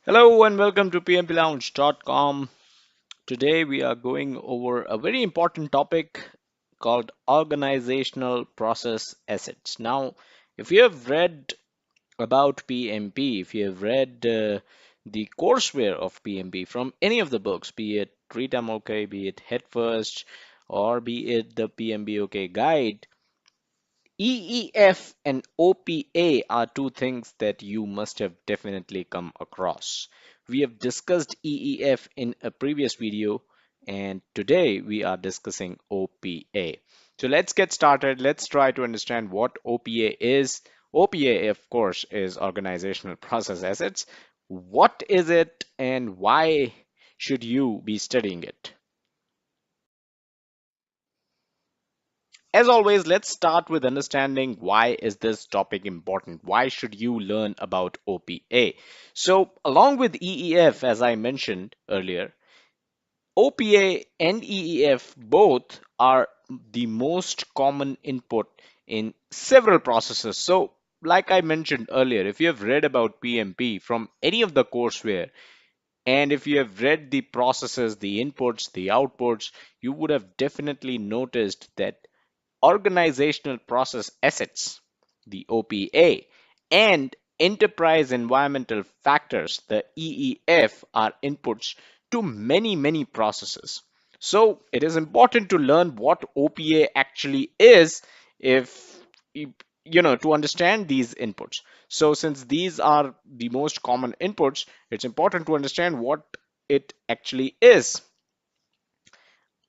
Hello and welcome to pmplounge.com. Today we are going over a very important topic called organizational process assets. Now, if you have read about PMP, if you have read the courseware of PMP from any of the books, be it Treat 'em OK, be it Head First, or be it the PMP OK guide, EEF and OPA are two things that you must have definitely come across. We have discussed EEF in a previous video, and today we are discussing OPA. So let's get started. Let's try to understand what OPA is. OPA, of course, is Organizational Process Assets. What is it and why should you be studying it? As always, let's start with understanding why is this topic important? Why should you learn about OPA? So, along with EEF, as I mentioned earlier, OPA and EEF both are the most common input in several processes. So, like I mentioned earlier, if you have read about PMP from any of the courseware, and if you have read the processes, the inputs, the outputs, you would have definitely noticed that organizational process assets, the OPA, and enterprise environmental factors, the EEF, are inputs to many processes. So it is important to learn what OPA actually is if to understand these inputs. So since these are the most common inputs, it's important to understand what it actually is.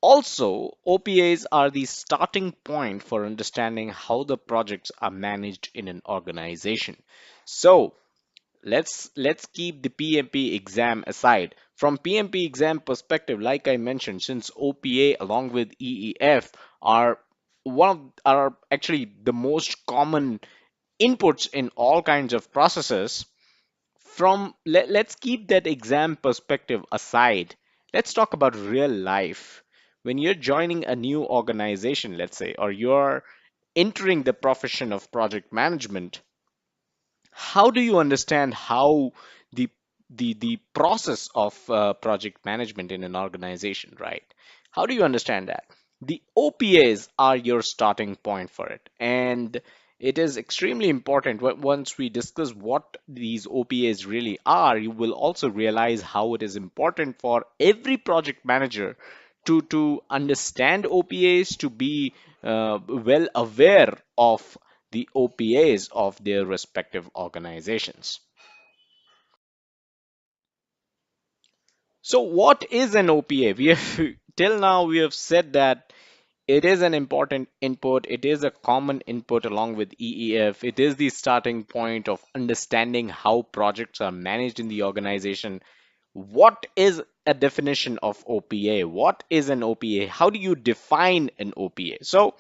Also, OPAs are the starting point for understanding how the projects are managed in an organization. So, let's keep the PMP exam aside. From PMP exam perspective, like I mentioned, since OPA along with EEF are are actually the most common inputs in all kinds of processes, let's keep that exam perspective aside. Let's talk about real life. When you're joining a new organization, let's say, or you're entering the profession of project management, how do you understand how the the process of project management in an organization, right? How do you understand that? The OPAs are your starting point for it, and it is extremely important. Once we discuss what these OPAs really are, you will also realize how it is important for every project manager to understand OPAs, to be well aware of the OPAs of their respective organizations. So what is an OPA? We have till now we have said that it is an important input. It is a common input along with EEF. It is the starting point of understanding how projects are managed in the organization. What is a definition of OPA? What is an OPA? How do you define an OPA? So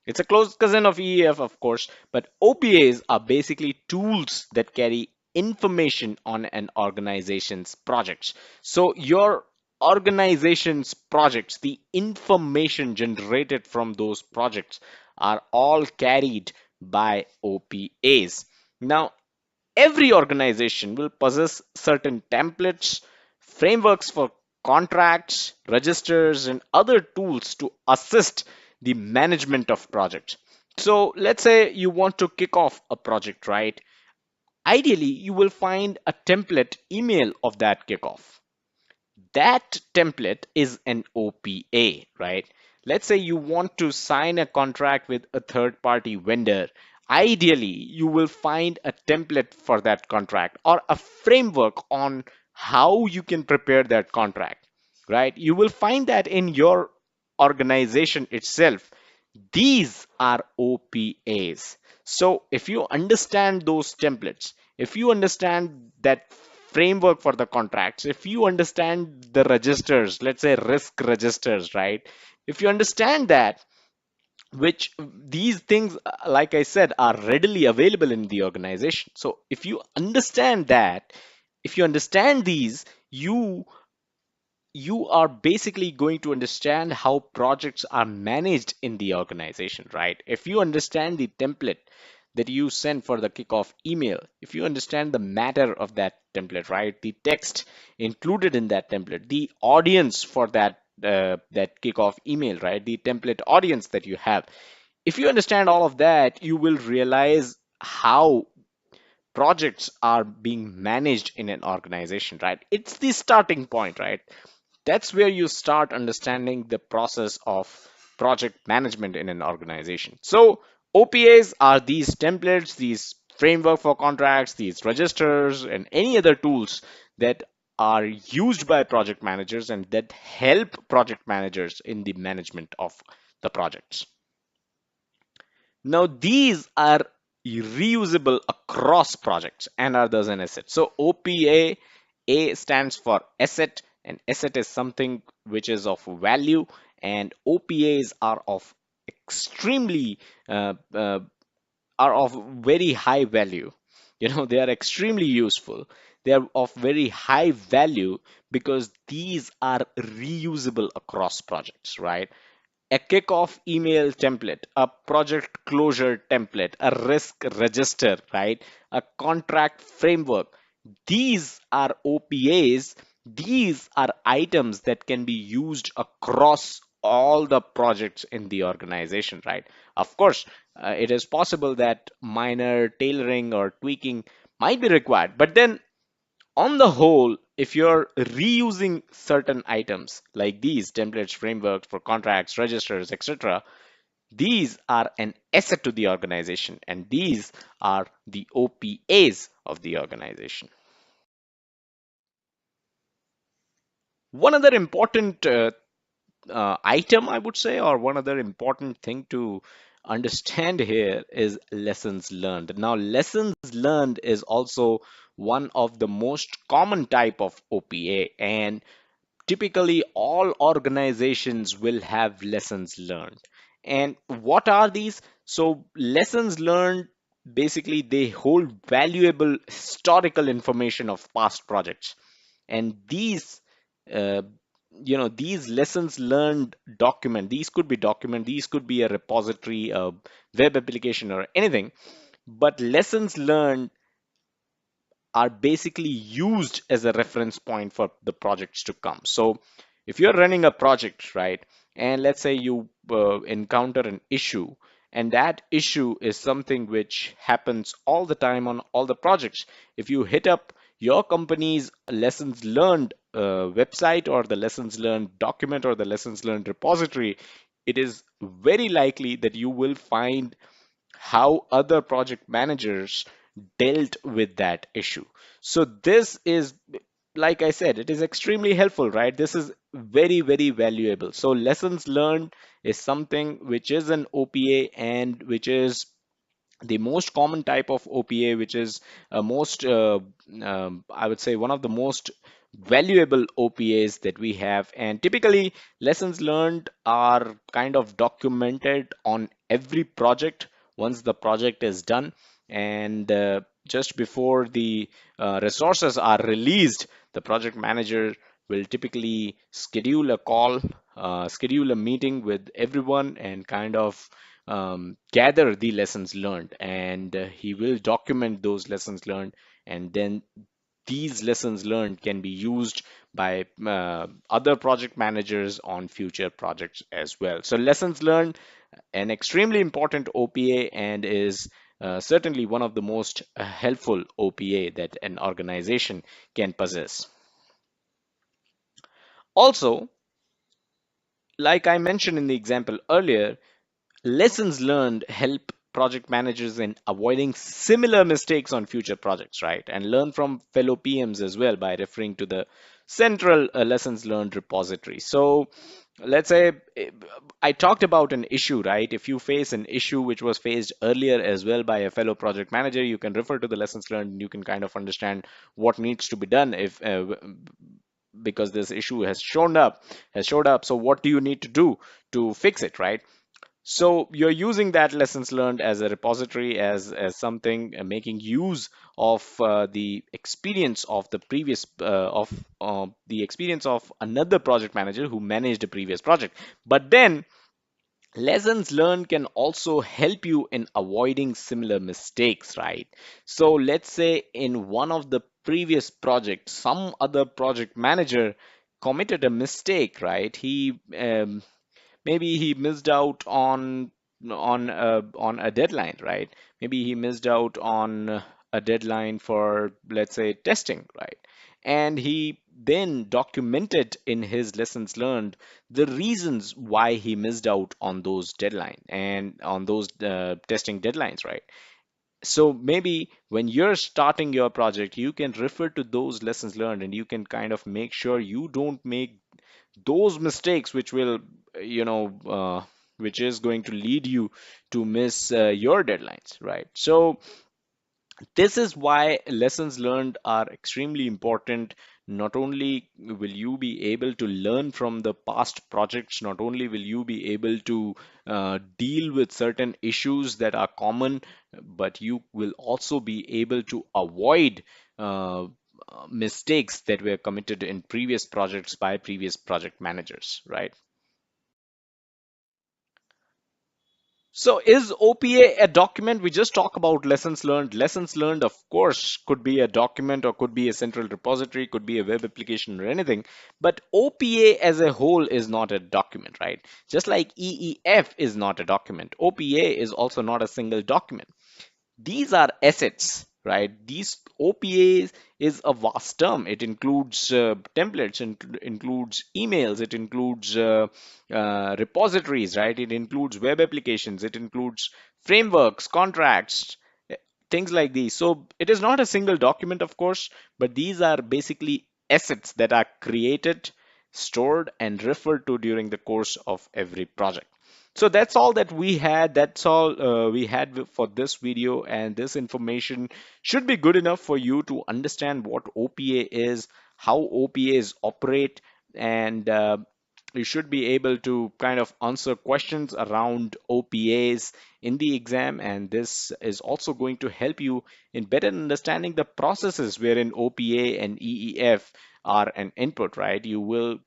it's a close cousin of EEF, of course, but OPAs are basically tools that carry information on an organization's projects. So your organization's projects, the information generated from those projects are all carried by OPAs. Now, every organization will possess certain templates, frameworks for contracts, registers, and other tools to assist the management of projects. So let's say you want to kick off a project, right? Ideally, you will find a template email of that kickoff. That template is an OPA, right? Let's say you want to sign a contract with a third party vendor. Ideally, you will find a template for that contract or a framework on how you can prepare that contract, right? You will find that in your organization itself. These are OPAs. So if you understand those templates, if you understand that framework for the contracts, if you understand the registers, let's say risk registers, right? If you understand that, which these things, like I said, are readily available in the organization. So if you understand that, if you understand these, you are basically going to understand how projects are managed in the organization, right? If you understand the template, that you send for the kickoff email, if you understand the matter of that template, right, the text included in that template, the audience for that kickoff email, right, the template audience that you have, if you understand all of that, you will realize how projects are being managed in an organization, right? It's the starting point, right? That's where you start understanding the process of project management in an organization. So OPAs are these templates, these framework for contracts, these registers, and any other tools that are used by project managers and that help project managers in the management of the projects. Now, these are reusable across projects and others an asset. So OPA, A stands for asset, and asset is something which is of value, and OPAs extremely uh, uh, are of very high value. They are extremely useful. They are of very high value because these are reusable across projects, right? A kickoff email template, a project closure template, a risk register, right? A contract framework. These are OPAs. These are items that can be used across all the projects in the organization, right? Of course, it is possible that minor tailoring or tweaking might be required, but then on the whole, if you're reusing certain items like these templates, frameworks for contracts, registers, etc., these are an asset to the organization, and these are the OPAs of the organization. One other important item, I would say, or one other important thing to understand here is lessons learned. Now, lessons learned is also one of the most common type of OPA, and typically all organizations will have lessons learned. And what are these? So lessons learned, basically they hold valuable historical information of past projects, and uh, these lessons learned document, these could be a repository, a web application, or anything, but lessons learned are basically used as a reference point for the projects to come. So if you're running a project, right, and let's say you encounter an issue, and that issue is something which happens all the time on all the projects, if you hit up your company's lessons learned website, or the lessons learned document, or the lessons learned repository, it is very likely that you will find how other project managers dealt with that issue. So this is, like I said, it is extremely helpful, right? This is very, very valuable. So lessons learned is something which is an OPA, and which is the most common type of OPA, which is I would say, one of the most valuable OPAs that we have. And typically, lessons learned are kind of documented on every project once the project is done. And just before the resources are released, the project manager will typically schedule a call, schedule a meeting with everyone, and kind of gather the lessons learned, and he will document those lessons learned, and then these lessons learned can be used by other project managers on future projects as well. So lessons learned, an extremely important OPA, and is certainly one of the most helpful OPA that an organization can possess. Also, like I mentioned in the example earlier, lessons learned help project managers in avoiding similar mistakes on future projects, right? And learn from fellow PMs as well by referring to the central lessons learned repository. So let's say I talked about an issue, right? If you face an issue which was faced earlier as well by a fellow project manager, you can refer to the lessons learned, and you can kind of understand what needs to be done if because this issue has showed up. So what do you need to do to fix it, right? So you're using that lessons learned as a repository, as something, making use of the experience of the experience of another project manager who managed a previous project. But then lessons learned can also help you in avoiding similar mistakes, right? So let's say in one of the previous projects, some other project manager committed a mistake, right? Maybe he missed out on a deadline, right? Maybe he missed out on a deadline for, let's say, testing, right? And he then documented in his lessons learned the reasons why he missed out on those deadline and on those testing deadlines, right? So maybe when you're starting your project, you can refer to those lessons learned and you can kind of make sure you don't make those mistakes which will which is going to lead you to miss your deadlines, right? So this is why lessons learned are extremely important. Not only will you be able to learn from the past projects, not only will you be able to deal with certain issues that are common, but you will also be able to avoid uh, mistakes that were committed in previous projects by previous project managers, right? So is OPA a document? We just talk about lessons learned. Lessons learned, of course, could be a document or could be a central repository, could be a web application or anything. But OPA as a whole is not a document, right? Just like EEF is not a document, OPA is also not a single document. These are assets, right? These OPAs is a vast term. It includes templates, includes emails, it includes repositories, right? It includes web applications, it includes frameworks, contracts, eh, things like these. So it is not a single document, of course, but these are basically assets that are created, stored, and referred to during the course of every project. So that's all that we had. That's all we had for this video, and this information should be good enough for you to understand what OPA is, how OPAs operate, and you should be able to kind of answer questions around OPAs in the exam. And this is also going to help you in better understanding the processes wherein OPA and EEF are an input, right? You will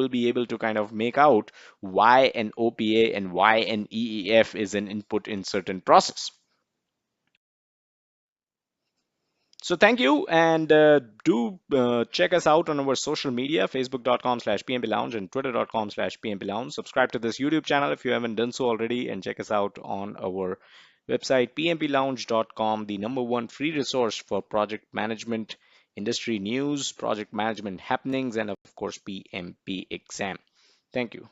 be able to kind of make out why an OPA and why an EEF is an input in certain process. So thank you, and do check us out on our social media, facebook.com/PMP Lounge and twitter.com/PMP Lounge. Subscribe to this YouTube channel if you haven't done so already, and check us out on our website, pmplounge.com, the number one free resource for project management, industry news, project management happenings, and of course, PMP exam. Thank you.